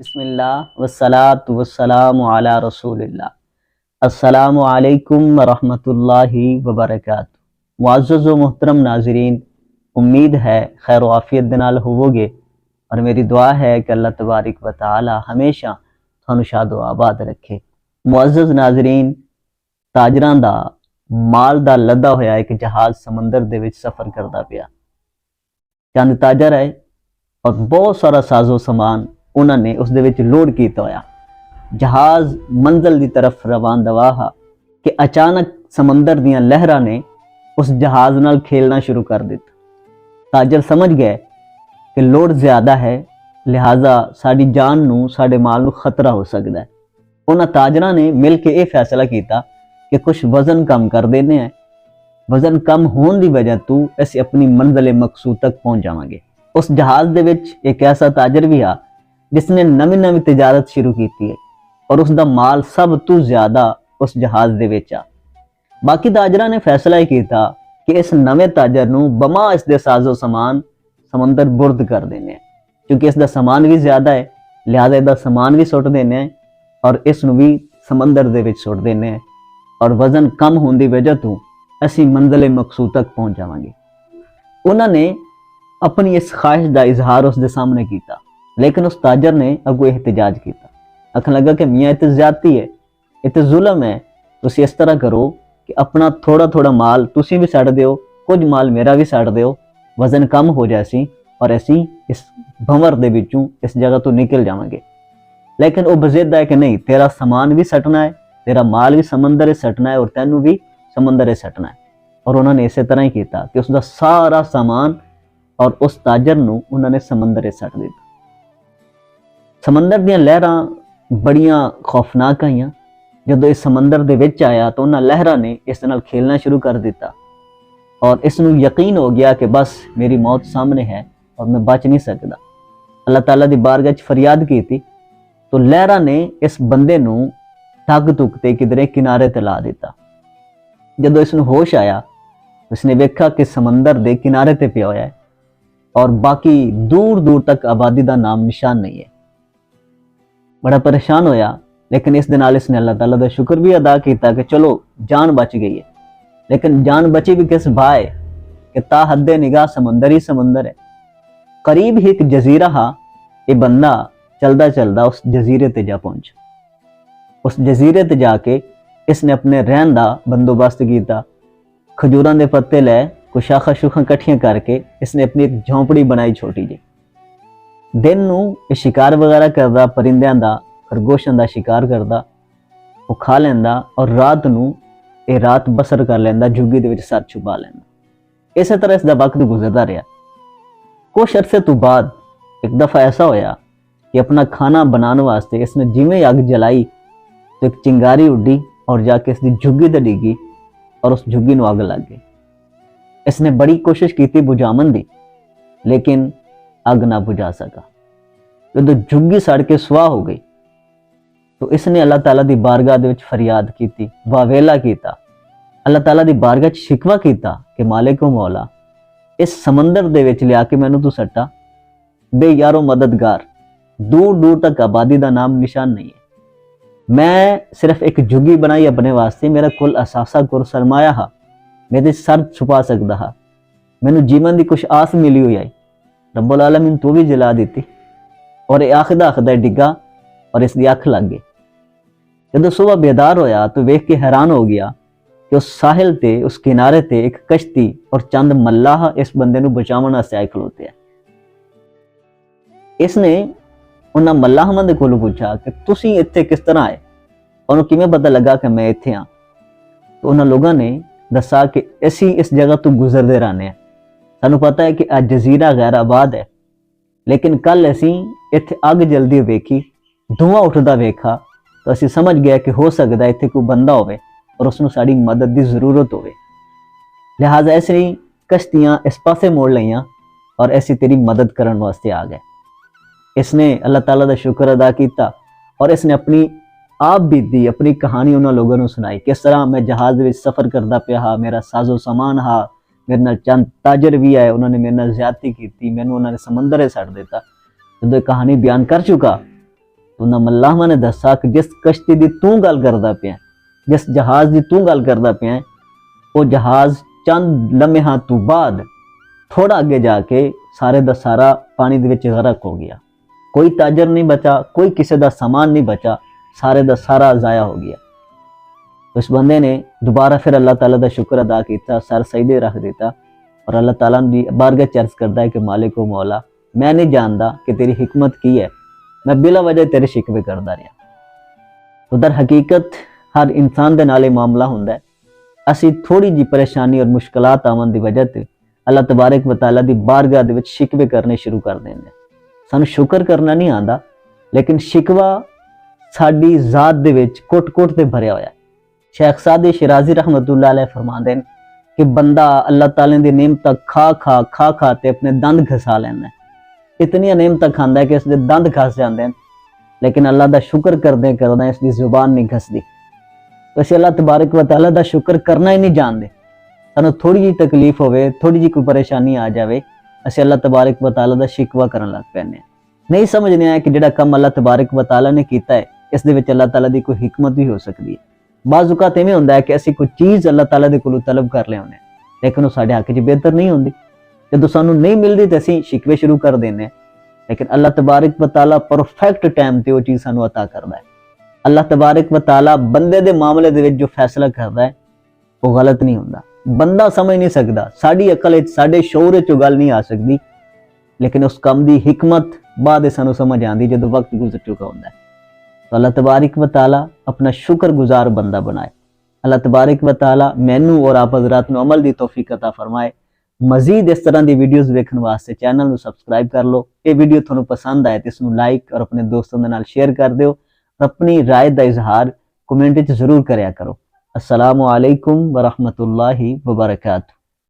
بسم اللہ والصلاة والسلام علی رسول اللہ۔ السلام علیکم ورحمۃ اللہ وبرکاتہ۔ معزز و محترم ناظرین، امید ہے خیر و عافیت دے نال ہووگے اور میری دعا ہے کہ اللہ تبارک و تعالی ہمیشہ تھانوں شاد و آباد رکھے۔ معزز ناظرین، تاجراں دا مال دا لدا ہویا ایک جہاز سمندر دے وچ سفر کردا پیا۔ چند تاجر آئے اور بہت سارا ساز و سامان انہوں نے اس دے وچ لوڈ کیتا ہویا۔ جہاز منزل دی طرف روان دواہا کہ اچانک سمندر دیاں لہراں نے اس جہاز نال کھیلنا شروع کر دیتا۔ تاجر سمجھ گئے کہ لوڈ زیادہ ہے، لہٰذا ساڈی جان نو ساڈے مال نو خطرہ ہو سکتا ہے۔ انہاں تاجراں نے مل کے یہ فیصلہ کیتا کہ کچھ وزن کم کر دینے ہیں۔ وزن کم ہون دی وجہ تو اسی اپنی منزل مقصود تک پہنچ جاواں گے۔ اس جہاز دے وچ ایک ایسا تاجر بھی آ جس نے نویں تجارت شروع کیتی ہے اور اس دا مال سب تو زیادہ اس جہاز دے وچ آ۔ باقی تاجراں نے فیصلہ ہی کیتا کہ اس نویں تاجر نو بما اس دے ساز و سامان سمندر برد کر دینے ہیں، کیونکہ اس دا سامان بھی زیادہ ہے، لہذا اس دا سامان بھی سٹ دینے ہیں اور اس نو بھی سمندر دے وچ سٹ دینے ہیں، اور وزن کم ہون دی وجہ تو اسی منزل مقصود تک پہنچ جاواں گے۔ انہوں نے اپنی اس خواہش دا اظہار اس دے سامنے کیتا، لیکن اس تاجر نے اگو احتجاج کیتا۔ آکھن لگا کہ میاں اتنے زیادتی ہے، اتنے ظلم ہے، تسی اس طرح کرو کہ اپنا تھوڑا تھوڑا مال تسی بھی سٹ دیو، کچھ مال میرا بھی سٹ دیو، وزن کم ہو جائے سی اور ایسی اس بھنور دے وچوں اس جگہ تو نکل جاواں گے۔ لیکن وہ بضد ہے کہ نہیں، تیرا سامان بھی سٹنا ہے، تیرا مال بھی سمندر سٹنا ہے اور تینوں بھی سمندر سٹنا ہے۔ اور انہوں نے اسی طرح ہی کیتا کہ اس دا سارا سامان اور اس تاجر نو انہوں نے سمندر سٹ دیتا۔ سمندر دیاں لہراں بڑیاں خوفناک آئیاں۔ جدو اس سمندر دے وچ آیا تو انہاں لہراں نے اس نال کھیلنا شروع کر دیتا اور اس نو یقین ہو گیا کہ بس میری موت سامنے ہے اور میں بچ نہیں سکتا۔ اللہ تعالیٰ دی بارگاہ وچ فریاد کی تھی تو لہراں نے اس بندے نو ٹھگ ٹکتے کدرے کنارے تے لا دیتا۔ جدو اس نو ہوش آیا اس نے ویکھا کہ سمندر دے کنارے تے پیا ہویا ہے اور باقی دور دور تک آبادی دا نام نشان نہیں ہے۔ بڑا پریشان ہویا، لیکن اس دن اس نے اللہ تعالیٰ دا شکر بھی ادا کیتا کہ چلو جان بچ گئی ہے۔ لیکن جان بچی بھی کس بھائے کہ تا حد نگاہ سمندر ہی سمندر ہے۔ قریب ہی ایک جزیرہ ہا، یہ بندہ چلدا چلدا اس جزیرے تے جا پہنچا۔ اس جزیرے تے جا کے اس نے اپنے رہن دا بندوبست کیتا۔ کھجوراں دے پتے لے کچھ شاخاں شوخاں کٹھیاں کر کے اس نے اپنی ایک جھونپڑی بنائی چھوٹی جی۔ دن نو یہ شکار وغیرہ کردا، پرندیاں دا خرگوشاں دا شکار کردا، وہ کھا لیندا، اور رات نو یہ رات بسر کر لیندا، جھگی دے وچ سر چھپا لیندا۔ اسی طرح اس دا وقت گزردا رہا۔ کچھ عرصے تو بعد ایک دفعہ ایسا ہویا کہ اپنا کھانا بنانے واسطے اس نے جویں اگ جلائی تو ایک چنگاری اڈی اور جا کے اس دی جھگی تے ڈگی اور اس جھگی نو اگ لگ گئی۔ اس نے بڑی کوشش کی بجھاون دی، لیکن اگ نہ بجھا سکا۔ جب جھگی سڑ کے سواہ ہو گئی تو اس نے اللہ تعالیٰ دی بارگاہ دے وچ فریاد کیتی، واویلا کیتا، اللہ تعالیٰ دی بارگاہ وچ شکوہ کیتا کہ مالک و مولا، اس سمندر دے وچ لیا کے مینوں تو سٹا، بے یارو مددگار، دور دور تک آبادی دا نام نشان نہیں ہے۔ میں صرف ایک جھگی بنائی اپنے واسطے، میرا کل اثاثہ کل سرمایہ ہا، میرے سر چھپا سکدا ہا، مینوں جیون دی کچھ آس ملی ہوئی آئی، رب العالمین تو بھی جلا دیتی، اور یہ آخدا ڈگا اور اس دی اکھ لگ گئی۔ جدو صبح بیدار ہویا تو ویکھ کے حیران ہو گیا کہ اس ساحل تے، اس کنارے تے ایک کشتی اور چند ملاح اس بندے نو بچاون واسطے آئے کھلوتے ہیں۔ اس نے انہاں ملاحاں دے کولوں پوچھا کہ تسی اتھے کس طرح آئے، انہوں کیویں پتہ لگا کہ میں اتھے ہاں؟ تو انہاں لوگاں نے دسا کہ اسی اس جگہ تو گزردے رہنے ہیں، سانوں پتہ ہے کہ آج جزیرہ غیر آباد ہے، لیکن کل اسی اتھے اگ جلدی ویکھی، دھواں اٹھدا ویکھا تو اسی سمجھ گیا کہ ہو سکتا ہے اتھے کوئی بندہ ہوئے اور اس نو ساڑی مدد دی ضرورت ہوئے، لہٰذا ایسے کشتیاں اس پاسے موڑ لئیاں اور ایسی تیری مدد کرن واسطے آ گئے۔ اس نے اللہ تعالیٰ دا شکر ادا کیتا اور اس نے اپنی آپ بیتی، اپنی کہانی انہوں لوگوں نے سنائی، کس طرح میں جہاز وچ سفر کردا پیا ہا، میرا ساز و سامان ہا، میرے نال چند تاجر بھی آئے، انہوں نے میرے نال زیادتی کیتی، مینوں انہوں نے سمندر سٹ دیتا۔ جب یہ کہانی بیان کر چکا ਉਹਨਾਂ ਮੱਲਾਹਾਂ ਨੇ ਦੱਸਿਆ ਕਿ ਜਿਸ ਕਸ਼ਤੀ ਦੀ ਤੂੰ ਗੱਲ ਕਰਦਾ ਪਿਆ, ਜਿਸ ਜਹਾਜ਼ ਦੀ ਤੂੰ ਗੱਲ ਕਰਦਾ ਪਿਆ, ਉਹ ਜਹਾਜ਼ ਚੰਦ ਲਮਹਿਆਂ ਤੋਂ ਬਾਅਦ ਥੋੜਾ ਅੱਗੇ ਜਾ ਕੇ ਸਾਰੇ ਦਾ ਸਾਰਾ ਪਾਣੀ ਦੇ ਵਿੱਚ ਗਰਕ ਹੋ ਗਿਆ। ਕੋਈ ਤਾਜਰ ਨਹੀਂ ਬਚਾ, ਕੋਈ ਕਿਸੇ ਦਾ ਸਾਮਾਨ ਨਹੀਂ ਬਚਾ, ਸਾਰੇ ਦਾ ਸਾਰਾ ਜ਼ਾਇਆ ਹੋ ਗਿਆ। ਉਸ ਬੰਦੇ ਨੇ ਦੁਬਾਰਾ ਫਿਰ ਅੱਲਾਹ ਤਾਲਾ ਦਾ ਸ਼ੁਕਰ ਅਦਾ ਕੀਤਾ, ਸਰ ਸਜਦੇ ਰੱਖ ਦਿੱਤਾ اور اللہ تعالیٰ نے بارگاہ چرچ کرتا ہے کہ مالک و مولا میں نہیں جانتا کہ تیری حکمت کی ہے، میں بلا وجہ تیرے شکوے کرتا رہا۔ تو در حقیقت ہر انسان دے نالے معاملہ ہوندا ہے، اسی تھوڑی جی پریشانی اور مشکلات آون دی وجہ تے اللہ تبارک و تعالیٰ دی بارگاہ دے وچ شکوے کرنے شروع کر دیندے۔ سانو شکر کرنا نہیں آندا، لیکن شکوہ ساڈی ذات دے وچ کوٹ کوٹ تے بھریا ہویا ہے۔ شیخ سعدی شیرازی رحمۃ اللہ علیہ فرماندے ہیں کہ بندہ اللہ تعالیٰ دی نعمت کھا تے اپنے دند گھسا لینا ہے، اتنی نعمت کھاندا ہے کہ اس دے دند گھس جاندے ہیں، لیکن اللہ دا شکر کردے اس دی زبان نہیں گھسدی۔ تو اسی اللہ تبارک و تعالیٰ دا شکر کرنا ہی نہیں جاندے۔ سانو تھوڑی جی تکلیف ہوئے، تھوڑی جی کوئی پریشانی آ جاوے، اسی اللہ تبارک و تعالیٰ دا شکوہ کرن لگ پینے، نہیں سمجھنے آیا کہ جڑا کم اللہ تبارک و تعالیٰ نے کیتا ہے اس دے وچ اللہ تعالیٰ دی کوئی حکمت بھی ہو سکتی ہے۔ بعض اوقات ایویں ہوندا ہے کہ اسی کوئی چیز اللہ تعالیٰ دے کولوں طلب کر لے ہونے، لیکن وہ ساڈے حق 'چ بہتر نہیں ہوندی، جدوں سانوں نہیں ملدی تے اسی شکوے شروع کر دینے، لیکن اللہ تبارک و تعالیٰ پرفیکٹ ٹائم تے وہ چیز سانوں عطا کردا ہے۔ اللہ تبارک و تعالیٰ بندے دے معاملے دے وچ جو فیصلہ کردا ہے وہ غلط نہیں ہوندا، بندہ سمجھ نہیں سکدا، ساڈی عقل وچ ساڈے شعور وچ گل نہیں آ سکدی، لیکن اس کم دی حکمت بعد سانوں سمجھ آندی جدوں وقت گزر چکا ہوندا ہے۔ تو اللہ تبارک و تعالیٰ اپنا شکر گزار بندہ بنائے۔ اللہ تبارک و تعالیٰ مینوں اور آپ حضرات نو عمل دی توفیق عطا فرمائے۔ مزید اس طرح دی ویڈیوز ویکھن واسطے چینل نو سبسکرائب کر لو۔ یہ ویڈیو تھانوں پسند آئے تو اس نو لائک اور اپنے دوستوں دے نال شیئر کر دیو، اور اپنی رائے دا اظہار کمنٹ وچ ضرور کریا کرو۔ السلام علیکم ورحمۃ اللہ وبرکاتہ۔